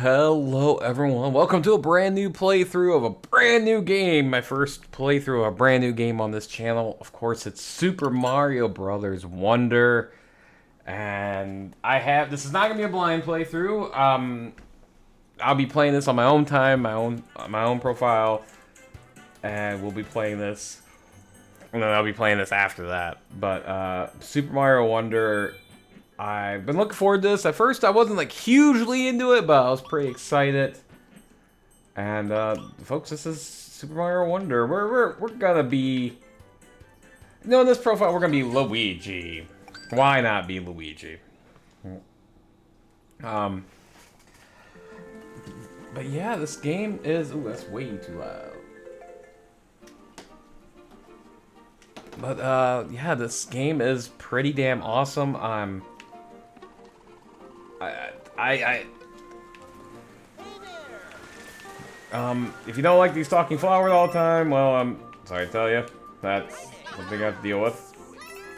Hello everyone, welcome to a brand new playthrough of a brand new game. My first playthrough of a brand new game on this channel. Of course, it's Super Mario Brothers Wonder. And this is not going to be a blind playthrough. I'll be playing this on my own time, my own profile. And we'll be playing this, and then I'll be playing this after that. But Super Mario Wonder, I've been looking forward to this. At first, I wasn't like hugely into it, but I was pretty excited. And folks, this is Super Mario Wonder. We're gonna be, in this profile, we're gonna be Luigi. Why not be Luigi? But yeah, this game is. Ooh, that's way too loud. But yeah, this game is pretty damn awesome. If you don't like these talking flowers all the time, well, I'm sorry to tell you, that's something I have to deal with.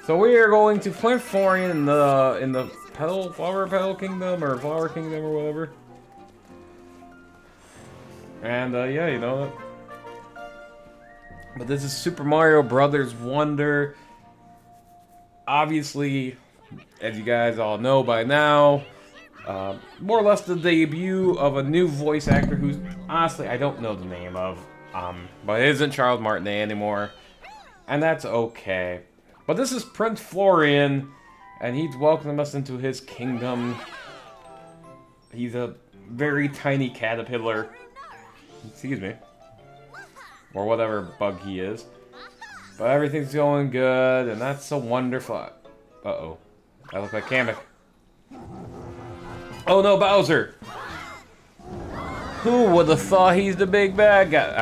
So we are going to plant Florian in the flower petal kingdom, or flower kingdom, or whatever. And yeah, you know that. But this is Super Mario Brothers Wonder. Obviously, as you guys all know by now, more or less the debut of a new voice actor who's, honestly, I don't know the name of, but it isn't Charles Martinet anymore, and that's okay. But this is Prince Florian, and he's welcoming us into his kingdom. He's a very tiny caterpillar. Excuse me. Or whatever bug he is. But everything's going good, and that's so wonderful. Uh-oh. That looks like Kamek. Oh no, Bowser! Who would have thought he's the big bad guy?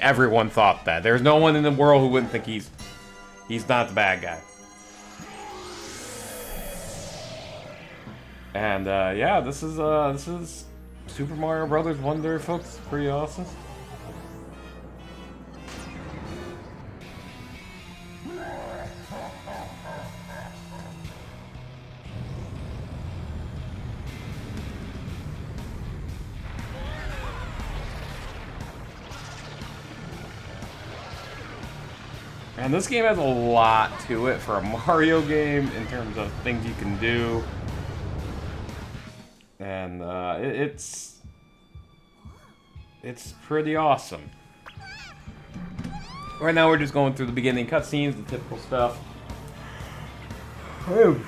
Everyone thought that. There's no one in the world who wouldn't think he's not the bad guy. And yeah, this is Super Mario Brothers Wonder, folks. Pretty awesome. And this game has a lot to it for a Mario game in terms of things you can do. And it's pretty awesome. Right now we're just going through the beginning cutscenes, the typical stuff. Oh.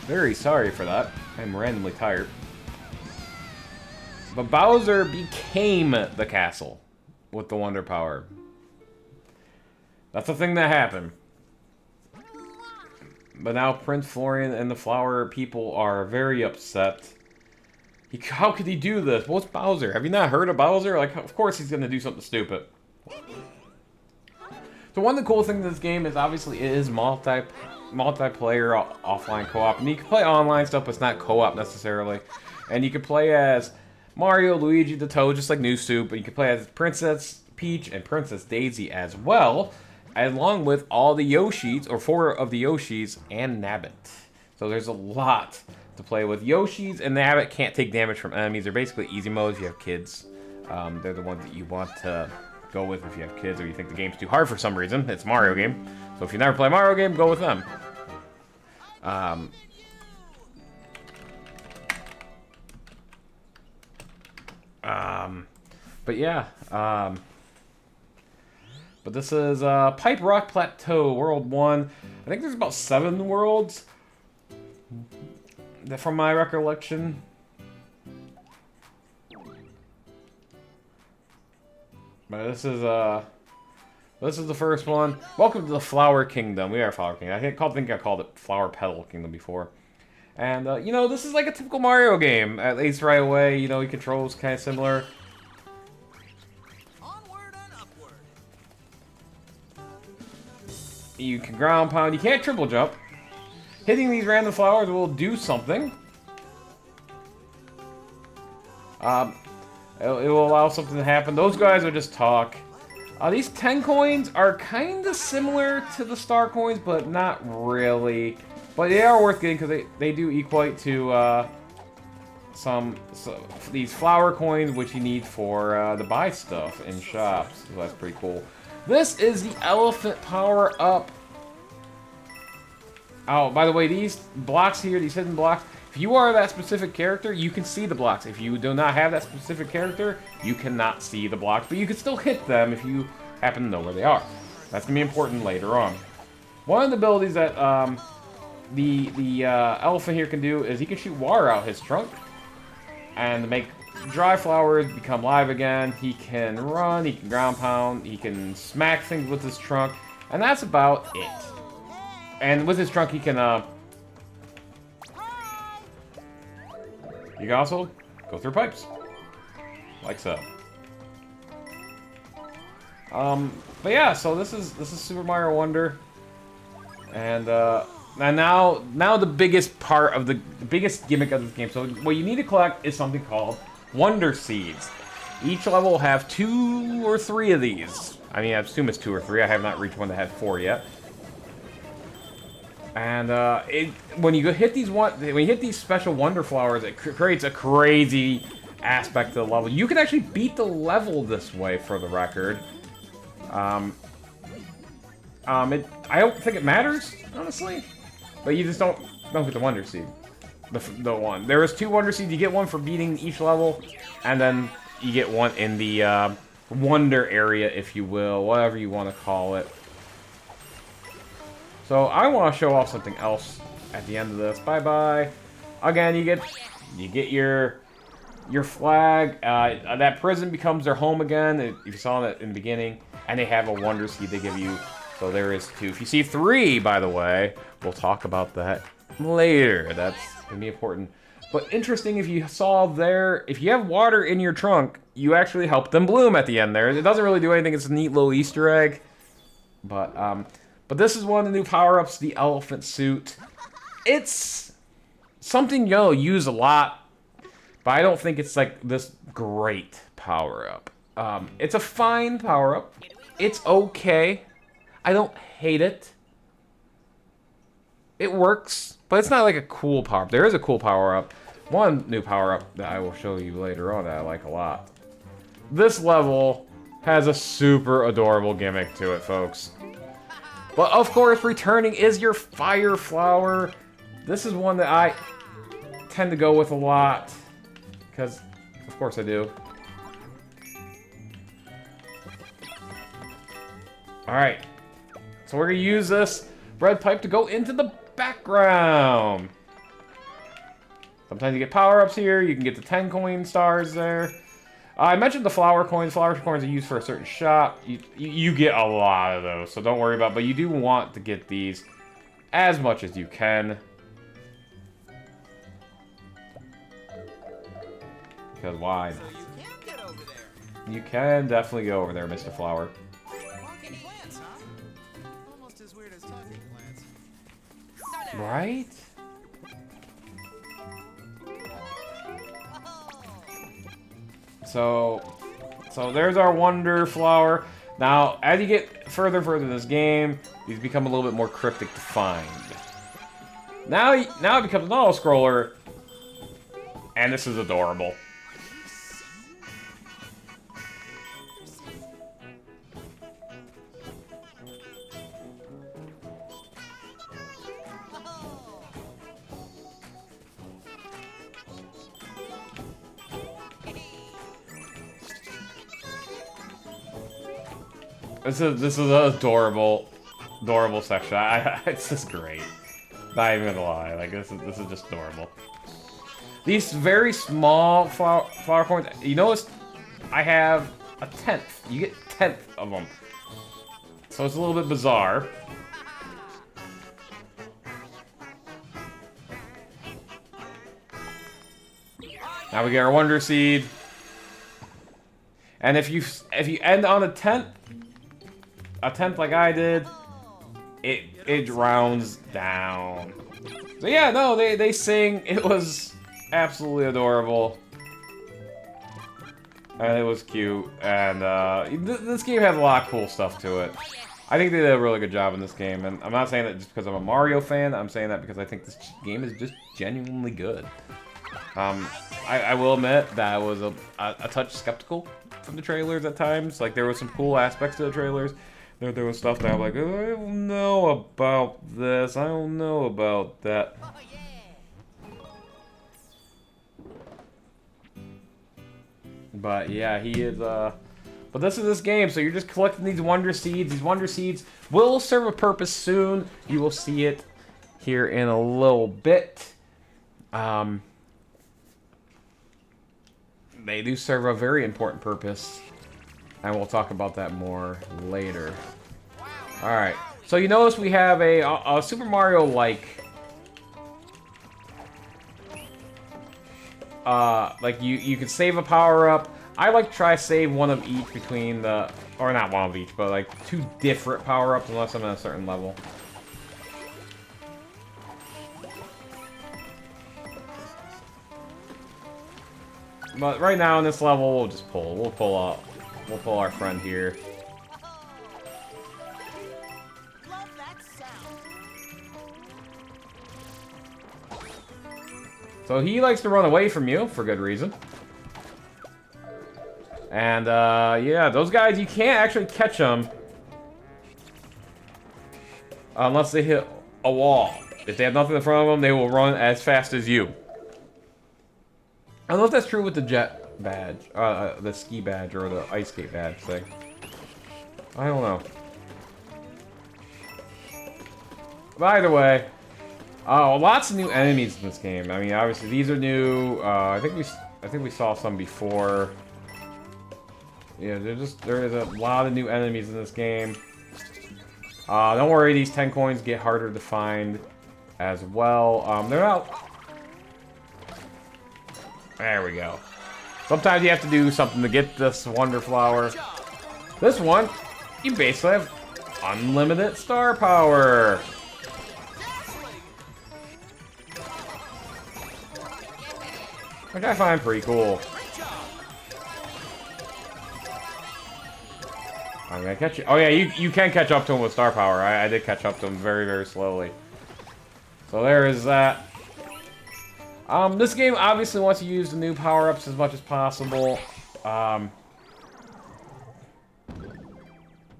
Very sorry for that. I'm randomly tired. But Bowser became the castle with the Wonder Power. That's the thing that happened. But now Prince Florian and the Flower people are very upset. How could he do this? What's Bowser? Have you not heard of Bowser? Like, of course he's gonna do something stupid. So one of the cool things in this game is obviously it is multiplayer offline co-op. And you can play online stuff, but it's not co-op necessarily. And you can play as Mario, Luigi, the Toad, just like New Soup. But you can play as Princess Peach and Princess Daisy as well, along with all the Yoshis, or 4 of the Yoshis, and Nabbit. So there's a lot to play with. Yoshis and Nabbit can't take damage from enemies. They're basically easy modes if you have kids. They're the ones that you want to go with if you have kids, or you think the game's too hard for some reason. It's a Mario game. So if you never play a Mario game, go with them. But yeah, but this is Pipe Rock Plateau, World 1. I think there's about 7 worlds, from my recollection. But this is the first one. Welcome to the Flower Kingdom. We are Flower Kingdom. I think I called it Flower Petal Kingdom before. And you know, this is like a typical Mario game. At least right away, you know, your controls kind of similar. You can ground pound. You can't triple jump. Hitting these random flowers will do something. It will allow something to happen. Those guys will just talk. These 10 coins are kind of similar to the star coins, but not really. But they are worth getting because they do equate to these flower coins, which you need for to buy stuff in shops. So that's pretty cool. This is the elephant power up. Oh, by the way, these blocks here, these hidden blocks, if you are that specific character, you can see the blocks. If you do not have that specific character, you cannot see the blocks, but you can still hit them if you happen to know where they are. That's going to be important later on. One of the abilities that the elephant here can do is he can shoot water out his trunk and make dry flowers become live again. He can run, he can ground pound, he can smack things with his trunk, and that's about it. And with his trunk, he can, you can also go through pipes. Like so. But yeah, so this is Super Mario Wonder. And, now the biggest part of the biggest gimmick of this game. So what you need to collect is something called Wonder Seeds. Each level will have 2 or 3 of these. I mean, I assume it's 2 or 3. I have not reached one that had 4 yet. And when you hit these special wonder flowers, it creates a crazy aspect to the level. You can actually beat the level this way, for the record. I don't think it matters, honestly, but you just don't get the wonder seed. The one. There is 2 wonder seeds. You get one for beating each level, and then you get one in the wonder area, if you will, whatever you want to call it. So I want to show off something else at the end of this. Bye-bye. Again, you get your flag. That prison becomes their home again. If you saw that in the beginning, and they have a wonder seed they give you. So there is 2. If you see 3, by the way, we'll talk about that later. That's gonna be important. But interesting, if you saw there, if you have water in your trunk, you actually help them bloom at the end there. It doesn't really do anything. It's a neat little Easter egg. But this is one of the new power-ups, the elephant suit. It's something you'll use a lot, but I don't think it's like this great power-up. It's a fine power-up. It's okay. I don't hate it. It works, but it's not like a cool power-up. There is a cool power-up. One new power-up that I will show you later on that I like a lot. This level has a super adorable gimmick to it, folks. But of course, returning is your fire flower. This is one that I tend to go with a lot, because of course I do. Alright, so we're going to use this bread pipe to go into the background. Sometimes you get power-ups here. You can get the 10 coin stars there. I mentioned the flower coins. Flower coins are used for a certain shop. You get a lot of those, so don't worry about it. But you do want to get these as much as you can. Because why? You can definitely go over there, Mr. Flower. Right? So there's our Wonder Flower. Now, as you get further and further in this game, these become a little bit more cryptic to find. Now it becomes an auto-scroller, and this is adorable. This is an adorable section. It's just great. Not even gonna lie, like this is just adorable. These very small flower coins. You notice I have a 10th. You get 10th of them, so it's a little bit bizarre. Now we get our Wonder Seed, and if you end on a 10th. A 10th like I did, it rounds down. So yeah, no, they sing. It was absolutely adorable. And it was cute. And this game has a lot of cool stuff to it. I think they did a really good job in this game. And I'm not saying that just because I'm a Mario fan. I'm saying that because I think this game is just genuinely good. I will admit that I was a touch skeptical from the trailers at times. Like, there was some cool aspects to the trailers. There was stuff that I'm like, oh, I don't know about this. I don't know about that. But yeah, he is, but this is this game, so you're just collecting these Wonder Seeds. These Wonder Seeds will serve a purpose soon. You will see it here in a little bit. They do serve a very important purpose, and we'll talk about that more later. Alright, so you notice we have a Super Mario-like... like you could save a power-up. I like to try to save one of each between the... Or not one of each, but like 2 different power-ups unless I'm at a certain level. But right now in this level, we'll just pull. We'll pull our friend here. So he likes to run away from you for good reason. And yeah, those guys, you can't actually catch them unless they hit a wall. If they have nothing in front of them, they will run as fast as you. I don't know if that's true with the jet badge, the ski badge, or the ice skate badge thing. I don't know. But either way, lots of new enemies in this game. I mean, obviously these are new. I think we saw some before. Yeah, there is a lot of new enemies in this game. Don't worry, these 10 coins get harder to find as well. They're not. There we go. Sometimes you have to do something to get this Wonder Flower. This one, you basically have unlimited star power. Which I find pretty cool. I'm gonna catch you. Oh yeah, you can catch up to him with star power. I did catch up to him very, very slowly. So there is that. This game obviously wants to use the new power-ups as much as possible.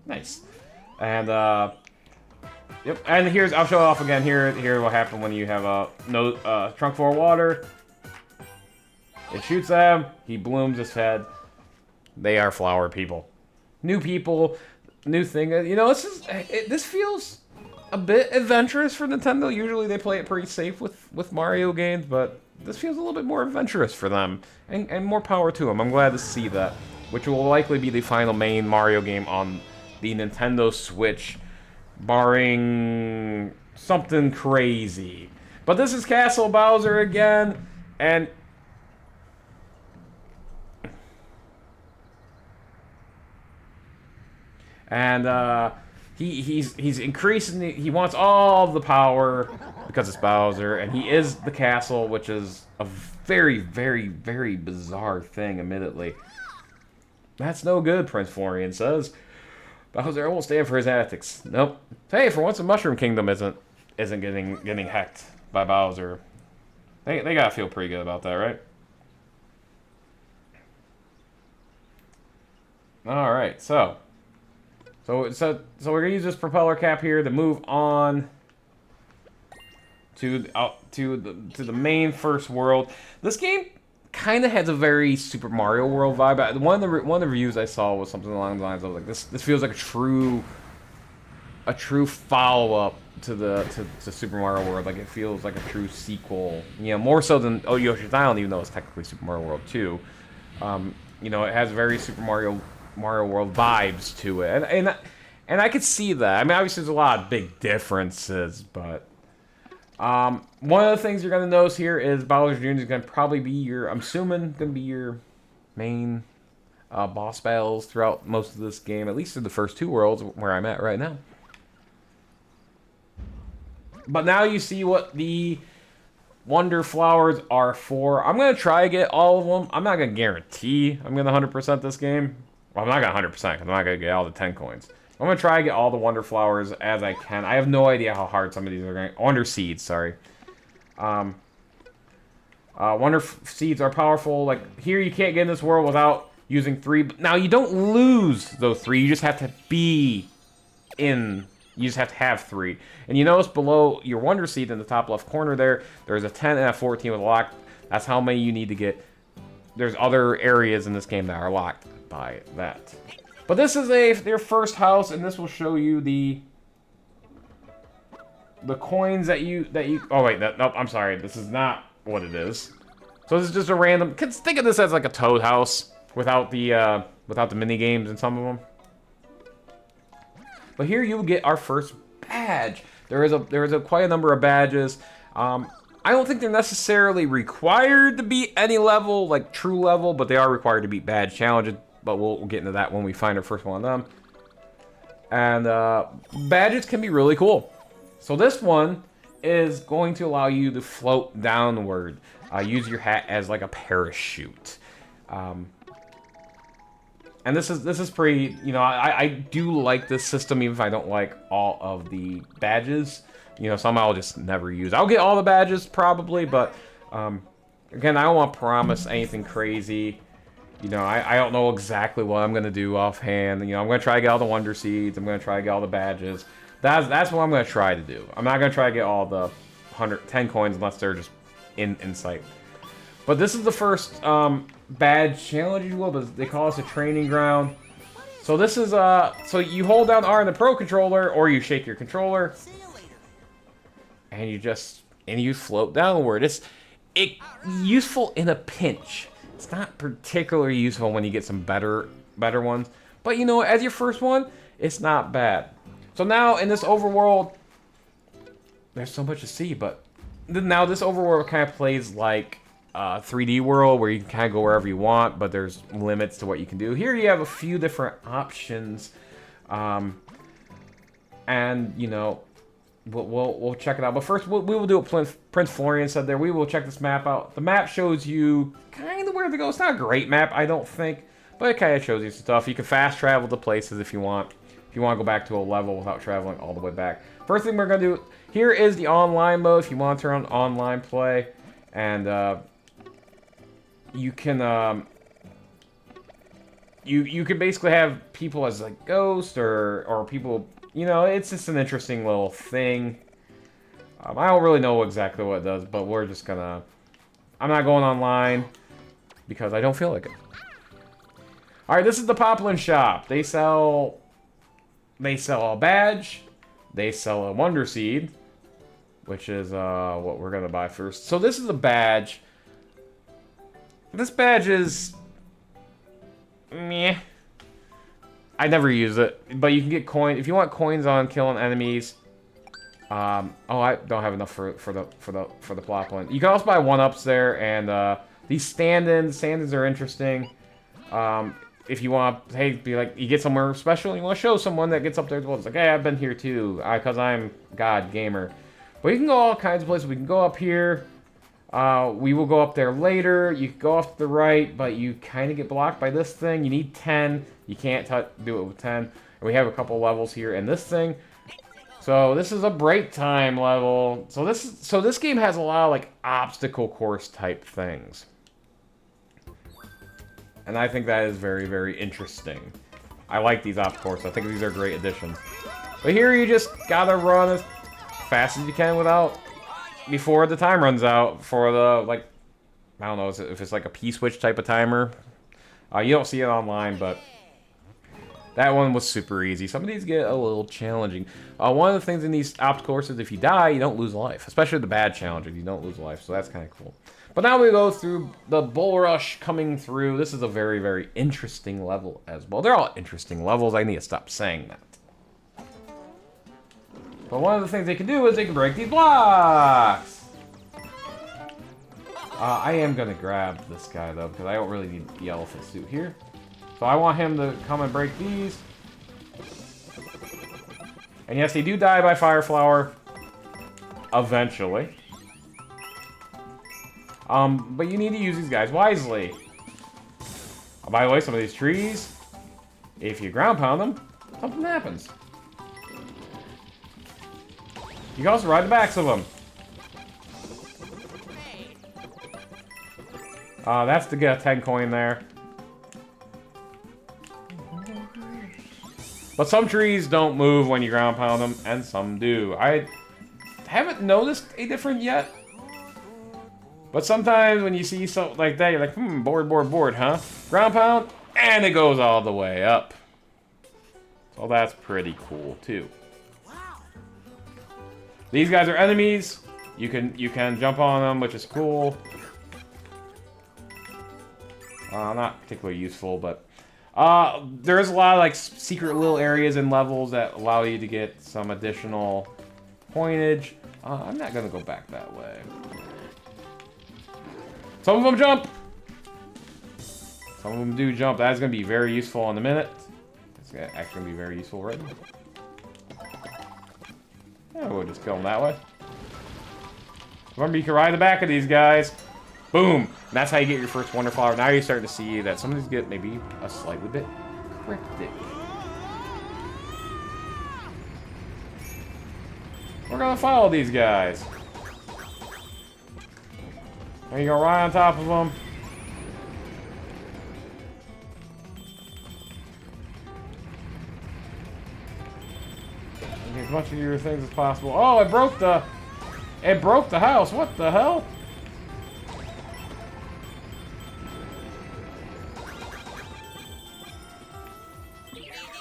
Nice. And, yep, and here's, I'll show it off again. Here what happened when you have a trunk full of water. It shoots them, he blooms his head. They are flower people. New people, new thing. You know, this feels a bit adventurous for Nintendo. Usually they play it pretty safe with Mario games, but this feels a little bit more adventurous for them. And more power to them. I'm glad to see that. Which will likely be the final main Mario game on the Nintendo Switch, barring something crazy. But this is Castle Bowser again, and he's increasing he wants all the power because it's Bowser, and he is the castle, which is a very, very, very bizarre thing, admittedly. That's no good, Prince Florian says. Bowser won't stand for his antics. Nope. Hey, for once the Mushroom Kingdom isn't getting hacked by Bowser. They gotta feel pretty good about that, right? Alright, so we're gonna use this propeller cap here to move on to the main first world. This game kind of has a very Super Mario World vibe. One of the reviews I saw was something along the lines of like this feels like a true follow-up to Super Mario World. Like it feels like a true sequel. You know, more so than Yoshi's Island, even though it's technically Super Mario World 2. You know, it has very Super Mario World vibes to it, and I could see that. I mean, obviously there's a lot of big differences, but one of the things you're gonna notice here is Bowser Jr. is gonna probably be I'm assuming gonna be your main boss battles throughout most of this game, at least in the first 2 worlds where I'm at right now. But now you see what the Wonder Flowers are for. I'm gonna try to get all of them. I'm not gonna guarantee I'm gonna 100% this game. Well, I'm not gonna 100% because I'm not gonna get all the 10 coins. I'm gonna try to get all the Wonder Flowers as I can. I have no idea how hard some of these are going. Wonder Seeds, sorry. Wonder seeds are powerful. Like, here you can't get in this world without using 3. Now, you don't lose those 3. You just have to be in. You just have to have 3. And you notice below your Wonder Seed in the top left corner there's a 10 and a 14 with a lock. That's how many you need to get. There's other areas in this game that are locked by that. But this is their first house, and this will show you the coins that you oh wait, nope, I'm sorry, this is not what it is. So this is just a random, think of this as like a Toad house without the mini games in some of them. But here you will get our first badge. There is quite a number of badges. I don't think they're necessarily required to beat any level, like true level, but they are required to beat badge challenges. But we'll get into that when we find our first one of them. And badges can be really cool. So this one is going to allow you to float downward. Use your hat as like a parachute. And this is pretty, you know, I do like this system, even if I don't like all of the badges. You know, some I'll just never use. I'll get all the badges, probably, but, again, I don't want to promise anything crazy. You know, I don't know exactly what I'm going to do offhand. You know, I'm going to try to get all the Wonder Seeds. I'm going to try to get all the badges. That's what I'm going to try to do. I'm not going to try to get all the 110 coins unless they're just in sight. But this is the first, badge challenge, if you will, but they call us a training ground. So this is, so you hold down R in the Pro Controller, or you shake your controller, and you float downward. It's useful in a pinch. It's not particularly useful when you get some better ones, but you know, as your first one, it's not bad. So now in this overworld, there's so much to see, but now this overworld kind of plays like 3D world where you can kind of go wherever you want, but there's limits to what you can do. Here you have a few different options, and you know, we'll check it out. But first, we will do what Prince Florian said there. We will check this map out. The map shows you kind of where to go. It's not a great map, I don't think, but it kind of shows you some stuff. You can fast travel to places if you want. If you want to go back to a level without traveling all the way back. First thing we're going to do, here is the online mode if you want to turn on online play. And you can you can basically have people as like ghosts or people, you know, it's just an interesting little thing. I don't really know exactly what it does, but we're just gonna, I'm not going online because I don't feel like it. Alright, this is the Poplin shop. They sell a badge, they sell a Wonder Seed, which is what we're gonna buy first. So this is a badge. This badge is meh. I never use it, but you can get coins if you want coins on killing enemies. Oh, I don't have enough for the Poplin. You can also buy 1-ups there, and these stand-ins are interesting. If you want to, hey, be like, you get somewhere special, and you want to show someone that gets up there as well. It's like, hey, I've been here too, because I'm God Gamer. But you can go all kinds of places. We can go up here. We will go up there later. You can go off to the right, but you kind of get blocked by this thing. You need 10. You can't do it with 10. And we have a couple levels here in this thing. So this is a break time level. So this game has a lot of like obstacle course type things. And I think that is very, very interesting. I like these obstacle courses. I think these are great additions. But here you just gotta run as fast as you can before the time runs out for the, like, I don't know if it's like a P-switch type of timer. You don't see it online, but that one was super easy. Some of these get a little challenging. One of the things in these obstacle courses, if you die, you don't lose a life. Especially the bad challenges, you don't lose a life, so that's kind of cool. But now we go through the Bull Rush coming through. This is a very, very interesting level as well. They're all interesting levels. I need to stop saying that. But one of the things they can do is they can break these blocks. I am going to grab this guy, though, because I don't really need the elephant suit here. So I want him to come and break these. And yes, they do die by Fire Flower. Eventually. But you need to use these guys wisely. By the way, some of these trees, if you ground pound them, something happens. You can also ride the backs of them. That's to get a 10 coin there. But some trees don't move when you ground pound them, and some do. I haven't noticed a difference yet. But sometimes when you see something like that, you're like, board, huh? Ground pound, and it goes all the way up. So that's pretty cool, too. These guys are enemies. You can jump on them, which is cool. Not particularly useful, but there's a lot of like secret little areas and levels that allow you to get some additional coinage. I'm not gonna go back that way. Some of them jump. Some of them do jump. That's gonna be very useful in a minute. It's actually gonna be very useful right now. Yeah, we'll just kill them that way. Remember, you can ride the back of these guys. Boom! And that's how you get your first Wonder Flower. Now you're starting to see that some of these get maybe a slightly bit cryptic. We're gonna follow these guys. There you go, right on top of them. Get as much of your things as possible. Oh, it broke the house. What the hell?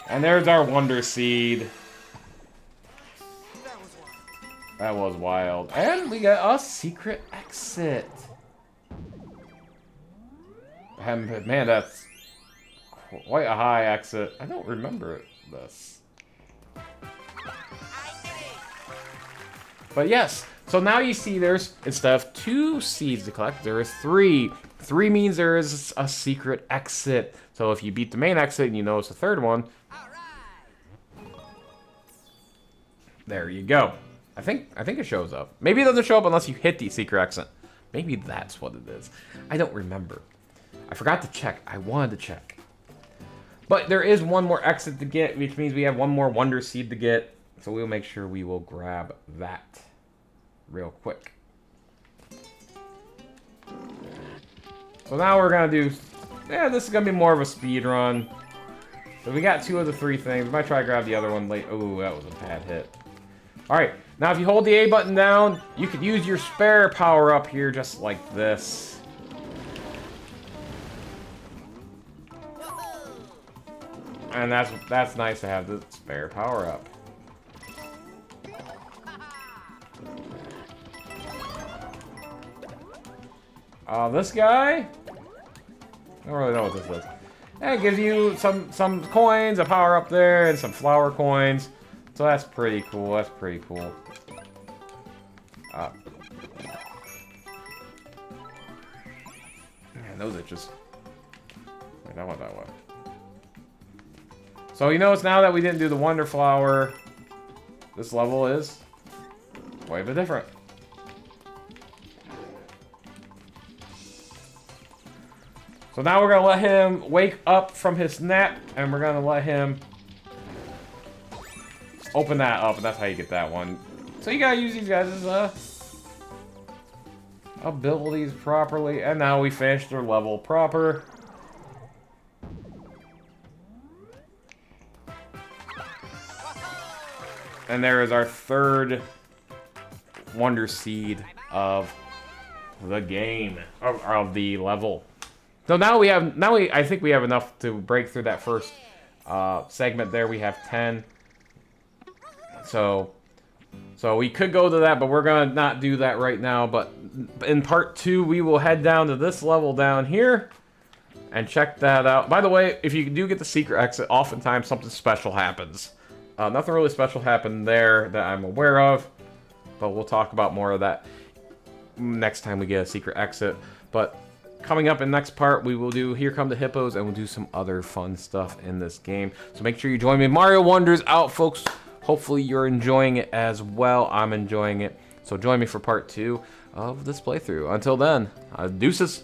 And there's our Wonder Seed. That was wild. And we got a secret exit. And man, that's quite a high exit. I don't remember this. But yes, so now you see there's, instead of 2 seeds to collect, there is 3. 3 means there is a secret exit. So if you beat the main exit and you notice the third one, there you go. I think it shows up. Maybe it doesn't show up unless you hit the secret exit. Maybe that's what it is. I don't remember. I forgot to check. I wanted to check. But there is one more exit to get, which means we have one more Wonder Seed to get. So we'll make sure we will grab that real quick. So now we're gonna do, this is gonna be more of a speed run. So we got 2 of the 3 things. We might try to grab the other one late. Oh, that was a bad hit. Alright, now if you hold the A button down, you could use your spare power up here just like this. And that's nice to have the spare power up. This guy? I don't really know what this is. Yeah, it gives you some coins, a power up there, and some flower coins. So that's pretty cool. That's pretty cool. Man, those are just... Wait, I went that way. So you notice now that we didn't do the Wonder Flower, this level is way a bit different. So now we're going to let him wake up from his nap, and we're going to let him open that up, and that's how you get that one. So you got to use these guys' abilities properly, and now we finished their level proper. And there is our third Wonder Seed of the game, of the level. So now I think we have enough to break through that first segment there. We have 10. So we could go to that, but we're gonna not do that right now. But in part 2, we will head down to this level down here and check that out. By the way, if you do get the secret exit, oftentimes something special happens. Nothing really special happened there that I'm aware of, but we'll talk about more of that next time we get a secret exit. But coming up in the next part, we will do Here Come the Hippos, and we'll do some other fun stuff in this game. So make sure you join me. Mario Wonder's out, folks. Hopefully you're enjoying it as well. I'm enjoying it. So join me for part 2 of this playthrough. Until then, deuces.